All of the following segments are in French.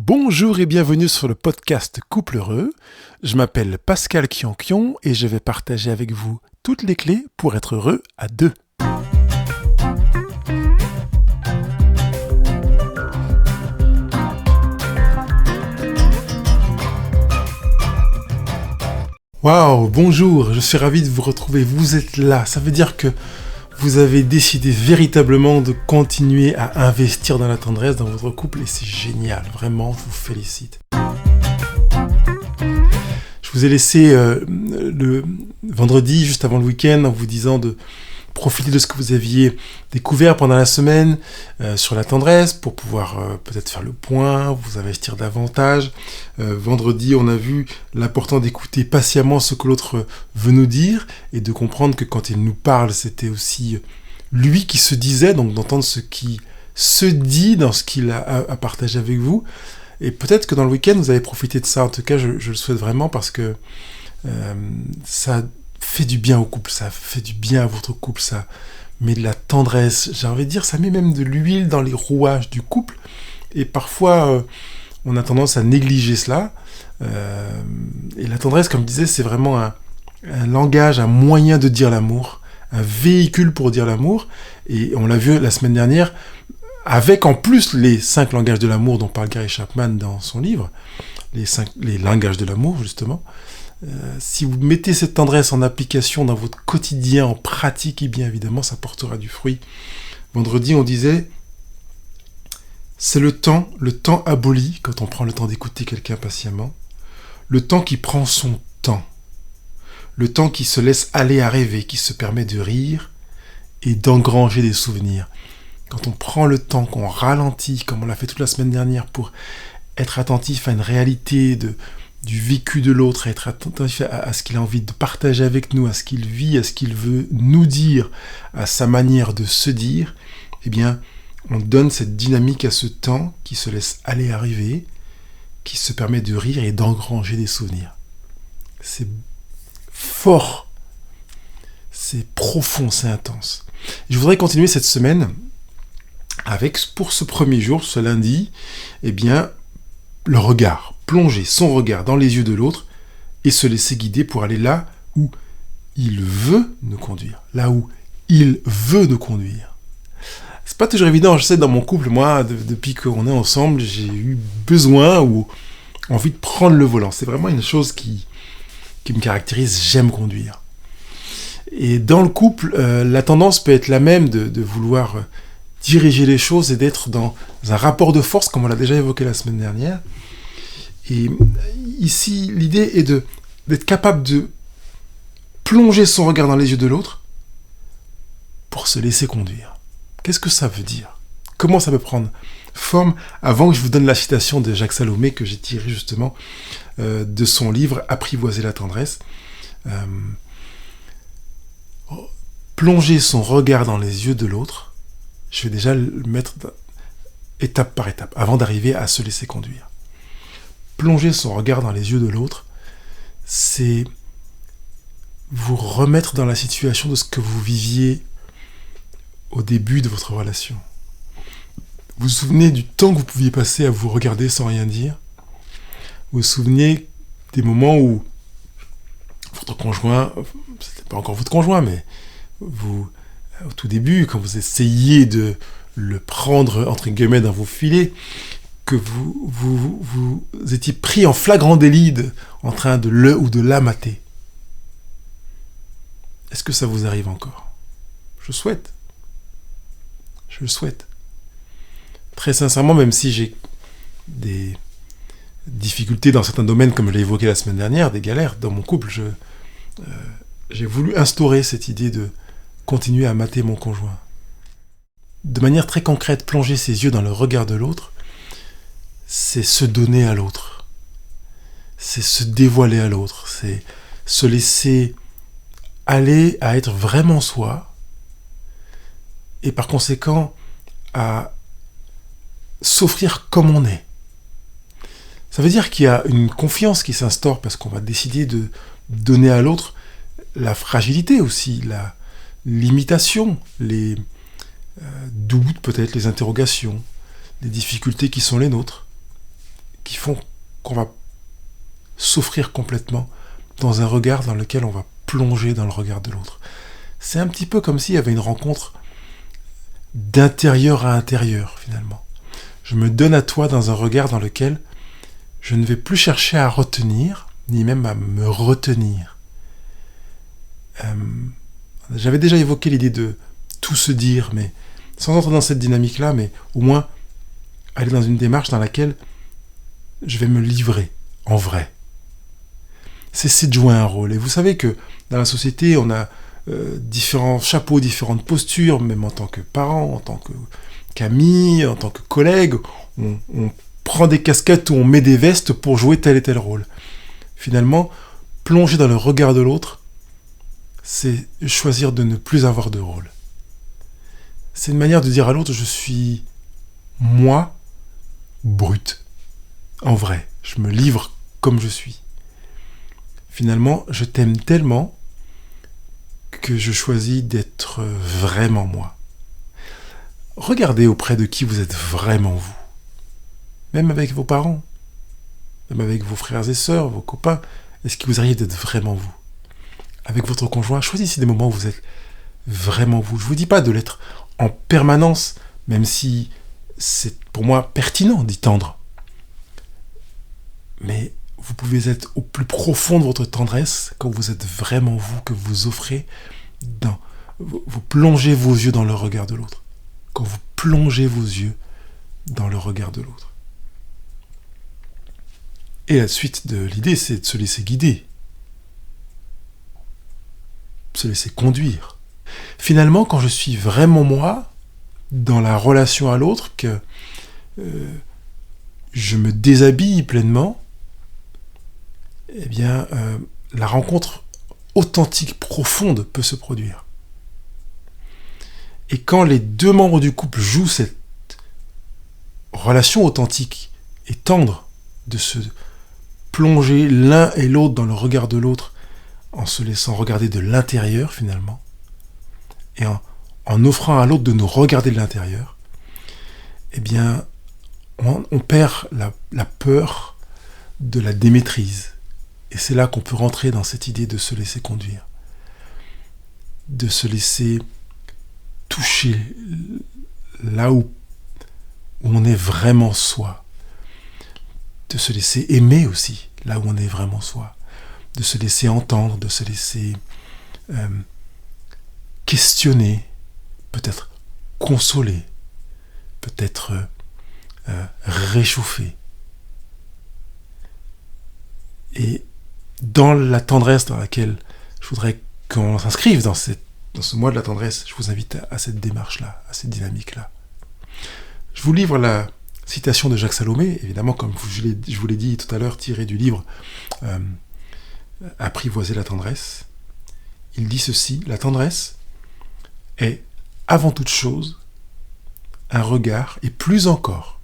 Bonjour et bienvenue sur le podcast Couple Heureux. Je m'appelle Pascal Kionkion et je vais partager avec vous toutes les clés pour être heureux à deux. Waouh, bonjour, je suis ravi de vous retrouver. Vous êtes là, ça veut dire que vous avez décidé véritablement de continuer à investir dans la tendresse dans votre couple et c'est génial, vraiment, je vous félicite. Je vous ai laissé le vendredi, juste avant le week-end, en vous disant de profiter de ce que vous aviez découvert pendant la semaine sur la tendresse pour pouvoir peut-être faire le point, vous investir davantage. Vendredi, on a vu l'important d'écouter patiemment ce que l'autre veut nous dire et de comprendre que quand il nous parle, c'était aussi lui qui se disait, donc d'entendre ce qui se dit dans ce qu'il a partagé avec vous. Et peut-être que dans le week-end, vous avez profité de ça. En tout cas, je le souhaite vraiment parce que ça fait du bien au couple, ça fait du bien à votre couple, ça met de la tendresse, j'ai envie de dire, ça met même de l'huile dans les rouages du couple, et parfois on a tendance à négliger cela, et la tendresse, comme je disais, c'est vraiment un langage, un moyen de dire l'amour, un véhicule pour dire l'amour, et on l'a vu la semaine dernière, avec en plus les 5 langages de l'amour dont parle Gary Chapman dans son livre, les langages de l'amour justement. Si vous mettez cette tendresse en application dans votre quotidien, en pratique, et bien évidemment, ça portera du fruit. Vendredi, on disait, c'est le temps aboli, quand on prend le temps d'écouter quelqu'un patiemment, le temps qui prend son temps, le temps qui se laisse aller à rêver, qui se permet de rire et d'engranger des souvenirs. Quand on prend le temps, qu'on ralentit, comme on l'a fait toute la semaine dernière, pour être attentif à une réalité du vécu de l'autre, être attentif à ce qu'il a envie de partager avec nous, à ce qu'il vit, à ce qu'il veut nous dire, à sa manière de se dire, eh bien, on donne cette dynamique à ce temps qui se laisse aller arriver, qui se permet de rire et d'engranger des souvenirs. C'est fort, c'est profond, c'est intense. Je voudrais continuer cette semaine avec, pour ce premier jour, ce lundi, eh bien, le regard. Plonger son regard dans les yeux de l'autre et se laisser guider pour aller là où il veut nous conduire. Là où il veut nous conduire. C'est pas toujours évident, je sais, dans mon couple, moi, depuis qu'on est ensemble, j'ai eu besoin ou envie de prendre le volant. C'est vraiment une chose qui me caractérise, j'aime conduire. Et dans le couple, la tendance peut être la même de vouloir diriger les choses et d'être dans un rapport de force, comme on l'a déjà évoqué la semaine dernière. Et ici, l'idée est d'être capable de plonger son regard dans les yeux de l'autre pour se laisser conduire. Qu'est-ce que ça veut dire ? Comment ça peut prendre forme ? Avant que je vous donne la citation de Jacques Salomé que j'ai tirée justement de son livre « Apprivoiser la tendresse ». Plonger son regard dans les yeux de l'autre, je vais déjà le mettre étape par étape avant d'arriver à se laisser conduire. Plonger son regard dans les yeux de l'autre, c'est vous remettre dans la situation de ce que vous viviez au début de votre relation. Vous vous souvenez du temps que vous pouviez passer à vous regarder sans rien dire ? Vous vous souvenez des moments où votre conjoint, c'était pas encore votre conjoint, mais vous, au tout début, quand vous essayiez de le prendre, entre guillemets, dans vos filets, que vous étiez pris en flagrant délit en train de le ou de la mater. Est-ce que ça vous arrive encore ? Je le souhaite. Très sincèrement, même si j'ai des difficultés dans certains domaines, comme je l'ai évoqué la semaine dernière, des galères dans mon couple, j'ai voulu instaurer cette idée de continuer à mater mon conjoint. De manière très concrète, plonger ses yeux dans le regard de l'autre, c'est se donner à l'autre, c'est se dévoiler à l'autre, c'est se laisser aller à être vraiment soi, et par conséquent à s'offrir comme on est. Ça veut dire qu'il y a une confiance qui s'instaure parce qu'on va décider de donner à l'autre la fragilité aussi, la limitation, les doutes peut-être, les interrogations, les difficultés qui sont les nôtres, qui font qu'on va s'offrir complètement dans un regard dans lequel on va plonger dans le regard de l'autre. C'est un petit peu comme s'il y avait une rencontre d'intérieur à intérieur, finalement. Je me donne à toi dans un regard dans lequel je ne vais plus chercher à retenir, ni même à me retenir. J'avais déjà évoqué l'idée de tout se dire, mais sans entrer dans cette dynamique-là, mais au moins aller dans une démarche dans laquelle je vais me livrer en vrai. Cesser de jouer un rôle. Et vous savez que dans la société, on a différents chapeaux, différentes postures, même en tant que parent, en tant qu'ami, en tant que collègue. On prend des casquettes ou on met des vestes pour jouer tel et tel rôle. Finalement, plonger dans le regard de l'autre, c'est choisir de ne plus avoir de rôle. C'est une manière de dire à l'autre, je suis moi, brut, en vrai. Je me livre comme je suis. Finalement, je t'aime tellement que je choisis d'être vraiment moi. Regardez auprès de qui vous êtes vraiment vous. Même avec vos parents, même avec vos frères et sœurs, vos copains, est-ce qu'il vous arrive d'être vraiment vous? Avec votre conjoint, choisissez des moments où vous êtes vraiment vous. Je ne vous dis pas de l'être en permanence, même si c'est pour moi pertinent d'y tendre. Mais vous pouvez être au plus profond de votre tendresse quand vous êtes vraiment vous, que vous offrez vous plongez vos yeux dans le regard de l'autre. Quand vous plongez vos yeux dans le regard de l'autre. Et la suite de l'idée, c'est de se laisser guider. Se laisser conduire. Finalement, quand je suis vraiment moi, dans la relation à l'autre, que je me déshabille pleinement, eh bien, la rencontre authentique, profonde, peut se produire. Et quand les deux membres du couple jouent cette relation authentique et tendre, de se plonger l'un et l'autre dans le regard de l'autre, en se laissant regarder de l'intérieur finalement, et en offrant à l'autre de nous regarder de l'intérieur, eh bien, on perd la peur de la démaîtrise. Et c'est là qu'on peut rentrer dans cette idée de se laisser conduire, de se laisser toucher là où on est vraiment soi, de se laisser aimer aussi là où on est vraiment soi, de se laisser entendre, de se laisser questionner, peut-être consoler, peut-être réchauffer. Et dans la tendresse dans laquelle je voudrais qu'on s'inscrive dans ce mois de la tendresse, je vous invite à cette démarche-là, à cette dynamique-là. Je vous livre la citation de Jacques Salomé, évidemment, comme je vous l'ai dit tout à l'heure, tirée du livre Apprivoiser la tendresse. Il dit ceci: la tendresse est, avant toute chose, un regard, et plus encore,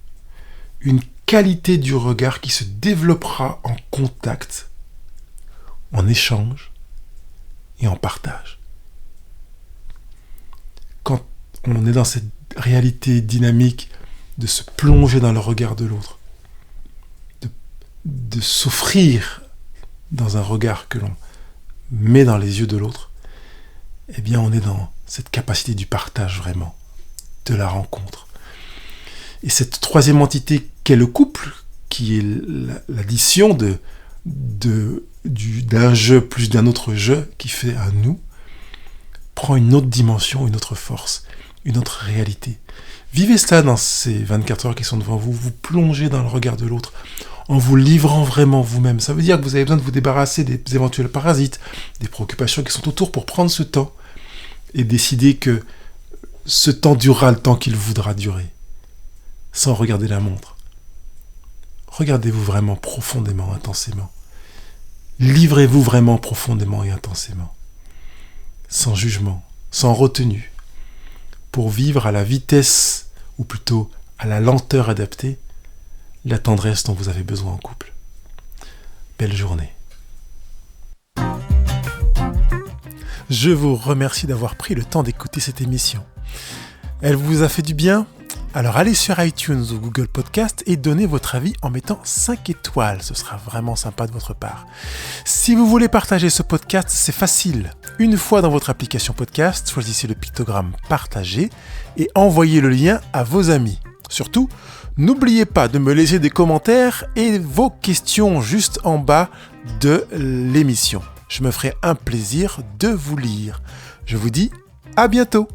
une qualité du regard qui se développera en contact, en échange et en partage. Quand on est dans cette réalité dynamique de se plonger dans le regard de l'autre, de s'offrir dans un regard que l'on met dans les yeux de l'autre, eh bien on est dans cette capacité du partage vraiment, de la rencontre. Et cette troisième entité qu'est le couple, qui est l'addition d'un je plus d'un autre je qui fait un nous, prend une autre dimension, une autre force, une autre réalité. Vivez cela dans ces 24 heures qui sont devant vous, vous plongez dans le regard de l'autre, en vous livrant vraiment vous-même. Ça veut dire que vous avez besoin de vous débarrasser des éventuels parasites, des préoccupations qui sont autour pour prendre ce temps et décider que ce temps durera le temps qu'il voudra durer, sans regarder la montre. Regardez-vous vraiment profondément, intensément. Livrez-vous vraiment profondément et intensément, sans jugement, sans retenue, pour vivre à la vitesse, ou plutôt à la lenteur adaptée, la tendresse dont vous avez besoin en couple. Belle journée. Je vous remercie d'avoir pris le temps d'écouter cette émission. Elle vous a fait du bien ? Alors allez sur iTunes ou Google Podcast et donnez votre avis en mettant 5 étoiles, ce sera vraiment sympa de votre part. Si vous voulez partager ce podcast, c'est facile. Une fois dans votre application podcast, choisissez le pictogramme partager et envoyez le lien à vos amis. Surtout, n'oubliez pas de me laisser des commentaires et vos questions juste en bas de l'émission. Je me ferai un plaisir de vous lire. Je vous dis à bientôt.